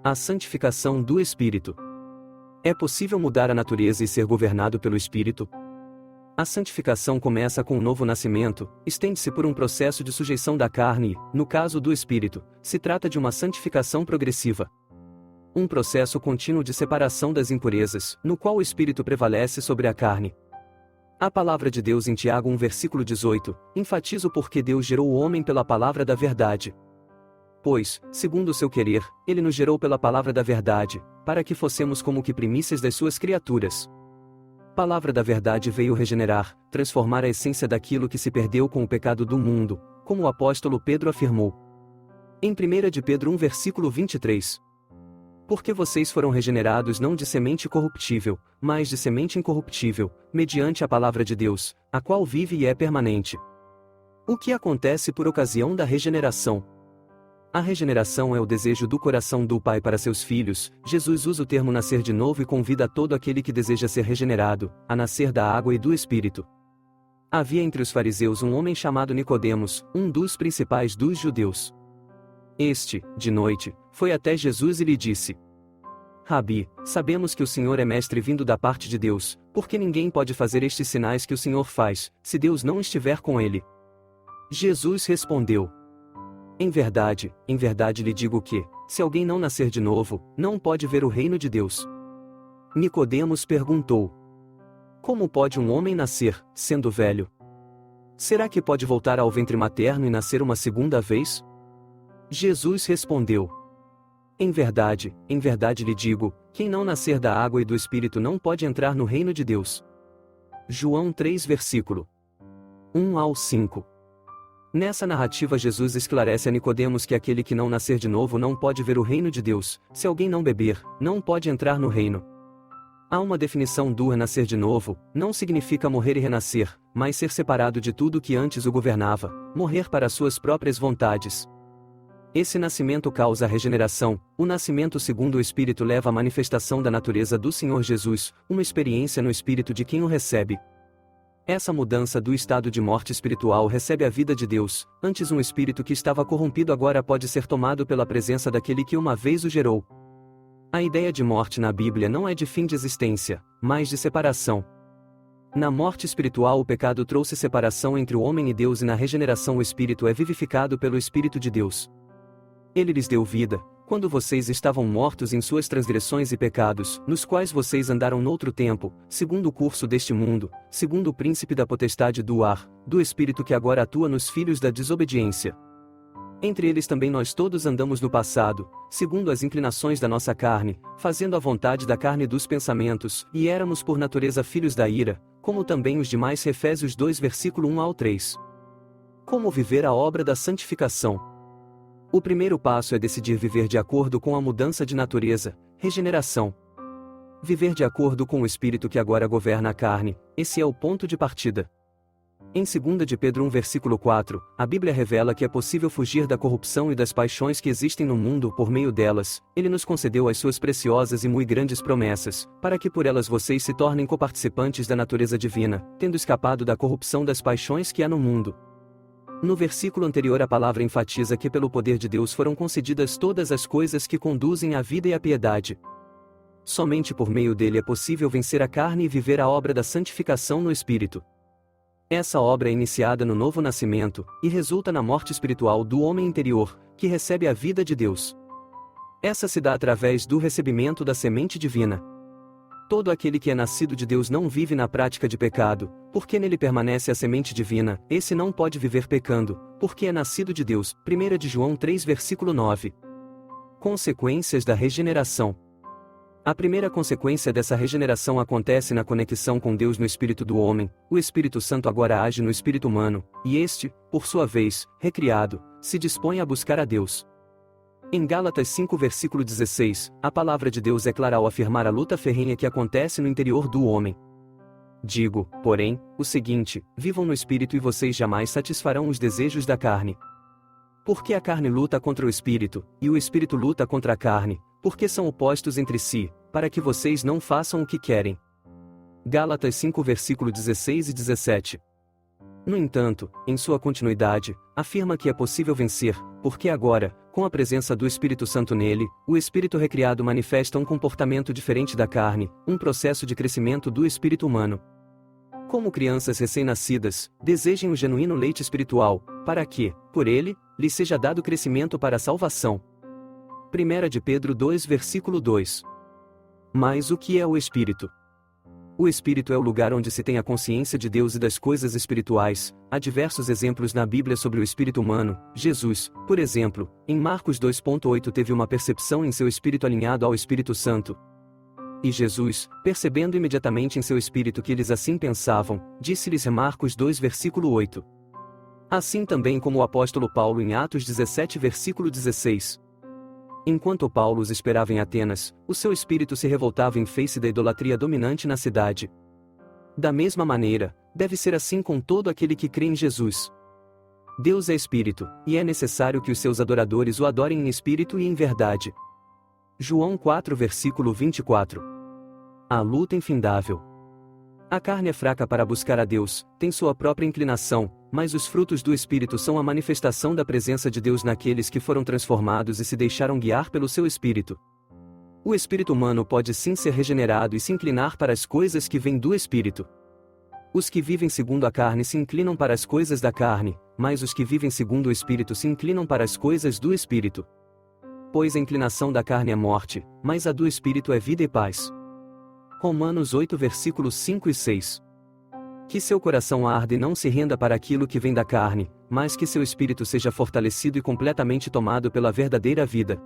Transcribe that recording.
A santificação do Espírito. É possível mudar a natureza e ser governado pelo Espírito? A santificação começa com o novo nascimento, estende-se por um processo de sujeição da carne e, no caso do Espírito, se trata de uma santificação progressiva. Um processo contínuo de separação das impurezas, no qual o Espírito prevalece sobre a carne. A palavra de Deus em Tiago 1 versículo 18, enfatiza o porquê Deus gerou o homem pela palavra da verdade. Pois, segundo o seu querer, ele nos gerou pela palavra da verdade, para que fossemos como que primícias das suas criaturas. Palavra da verdade veio regenerar, transformar a essência daquilo que se perdeu com o pecado do mundo, como o apóstolo Pedro afirmou. Em 1 de Pedro 1 versículo 23. Porque vocês foram regenerados não de semente corruptível, mas de semente incorruptível, mediante a palavra de Deus, a qual vive e é permanente. O que acontece por ocasião da regeneração? A regeneração é o desejo do coração do Pai para seus filhos. Jesus usa o termo nascer de novo e convida todo aquele que deseja ser regenerado, a nascer da água e do Espírito. Havia entre os fariseus um homem chamado Nicodemos, um dos principais dos judeus. Este, de noite, foi até Jesus e lhe disse: Rabi, sabemos que o Senhor é mestre vindo da parte de Deus, porque ninguém pode fazer estes sinais que o Senhor faz, se Deus não estiver com ele. Jesus respondeu: em verdade lhe digo que, se alguém não nascer de novo, não pode ver o reino de Deus. Nicodemos perguntou: como pode um homem nascer, sendo velho? Será que pode voltar ao ventre materno e nascer uma segunda vez? Jesus respondeu: em verdade lhe digo, quem não nascer da água e do Espírito não pode entrar no reino de Deus. João 3 versículo 1 ao 5. Nessa narrativa Jesus esclarece a Nicodemos que aquele que não nascer de novo não pode ver o reino de Deus. Se alguém não beber, não pode entrar no reino. Há uma definição do renascer de novo, não significa morrer e renascer, mas ser separado de tudo que antes o governava, morrer para suas próprias vontades. Esse nascimento causa a regeneração. O nascimento segundo o Espírito leva à manifestação da natureza do Senhor Jesus, uma experiência no Espírito de quem o recebe. Essa mudança do estado de morte espiritual recebe a vida de Deus. Antes um espírito que estava corrompido agora pode ser tomado pela presença daquele que uma vez o gerou. A ideia de morte na Bíblia não é de fim de existência, mas de separação. Na morte espiritual o pecado trouxe separação entre o homem e Deus e na regeneração o espírito é vivificado pelo Espírito de Deus. Ele lhes deu vida, quando vocês estavam mortos em suas transgressões e pecados, nos quais vocês andaram noutro tempo, segundo o curso deste mundo, segundo o príncipe da potestade do ar, do espírito que agora atua nos filhos da desobediência. Entre eles também nós todos andamos no passado, segundo as inclinações da nossa carne, fazendo a vontade da carne e dos pensamentos, e éramos por natureza filhos da ira, como também os demais. Efésios 2 versículo 1 ao 3. Como viver a obra da santificação? O primeiro passo é decidir viver de acordo com a mudança de natureza, regeneração. Viver de acordo com o Espírito que agora governa a carne, esse é o ponto de partida. Em 2 de Pedro 1 versículo 4, a Bíblia revela que é possível fugir da corrupção e das paixões que existem no mundo por meio delas. Ele nos concedeu as suas preciosas e muito grandes promessas, para que por elas vocês se tornem coparticipantes da natureza divina, tendo escapado da corrupção das paixões que há no mundo. No versículo anterior a palavra enfatiza que pelo poder de Deus foram concedidas todas as coisas que conduzem à vida e à piedade. Somente por meio dele é possível vencer a carne e viver a obra da santificação no Espírito. Essa obra é iniciada no novo nascimento, e resulta na morte espiritual do homem interior, que recebe a vida de Deus. Essa se dá através do recebimento da semente divina. Todo aquele que é nascido de Deus não vive na prática de pecado, porque nele permanece a semente divina. Esse não pode viver pecando, porque é nascido de Deus. 1 de João 3 versículo 9. Consequências da regeneração. A primeira consequência dessa regeneração acontece na conexão com Deus no espírito do homem. O Espírito Santo agora age no espírito humano, e este, por sua vez, recriado, se dispõe a buscar a Deus. Em Gálatas 5 versículo 16, a palavra de Deus é clara ao afirmar a luta ferrenha que acontece no interior do homem. Digo, porém, o seguinte: vivam no Espírito e vocês jamais satisfarão os desejos da carne. Porque a carne luta contra o Espírito, e o Espírito luta contra a carne, porque são opostos entre si, para que vocês não façam o que querem. Gálatas 5 versículo 16 e 17. No entanto, em sua continuidade, afirma que é possível vencer, porque agora, com a presença do Espírito Santo nele, o espírito recriado manifesta um comportamento diferente da carne, um processo de crescimento do espírito humano. Como crianças recém-nascidas, desejem o genuíno leite espiritual, para que, por ele, lhes seja dado crescimento para a salvação. 1 de Pedro 2 versículo 2. Mas o que é o Espírito? O Espírito é o lugar onde se tem a consciência de Deus e das coisas espirituais. Há diversos exemplos na Bíblia sobre o espírito humano. Jesus, por exemplo, em Marcos 2,8 teve uma percepção em seu espírito alinhado ao Espírito Santo. E Jesus, percebendo imediatamente em seu espírito que eles assim pensavam, disse-lhes em Marcos 2 versículo 8. Assim também como o apóstolo Paulo em Atos 17 versículo 16. Enquanto Paulo os esperava em Atenas, o seu espírito se revoltava em face da idolatria dominante na cidade. Da mesma maneira, deve ser assim com todo aquele que crê em Jesus. Deus é espírito, e é necessário que os seus adoradores o adorem em espírito e em verdade. João 4 versículo 24. A luta infindável. A carne é fraca para buscar a Deus, tem sua própria inclinação, mas os frutos do Espírito são a manifestação da presença de Deus naqueles que foram transformados e se deixaram guiar pelo seu Espírito. O espírito humano pode sim ser regenerado e se inclinar para as coisas que vêm do Espírito. Os que vivem segundo a carne se inclinam para as coisas da carne, mas os que vivem segundo o Espírito se inclinam para as coisas do Espírito. Pois a inclinação da carne é morte, mas a do Espírito é vida e paz. Romanos 8 versículos 5 e 6. Que seu coração arde e não se renda para aquilo que vem da carne, mas que seu espírito seja fortalecido e completamente tomado pela verdadeira vida.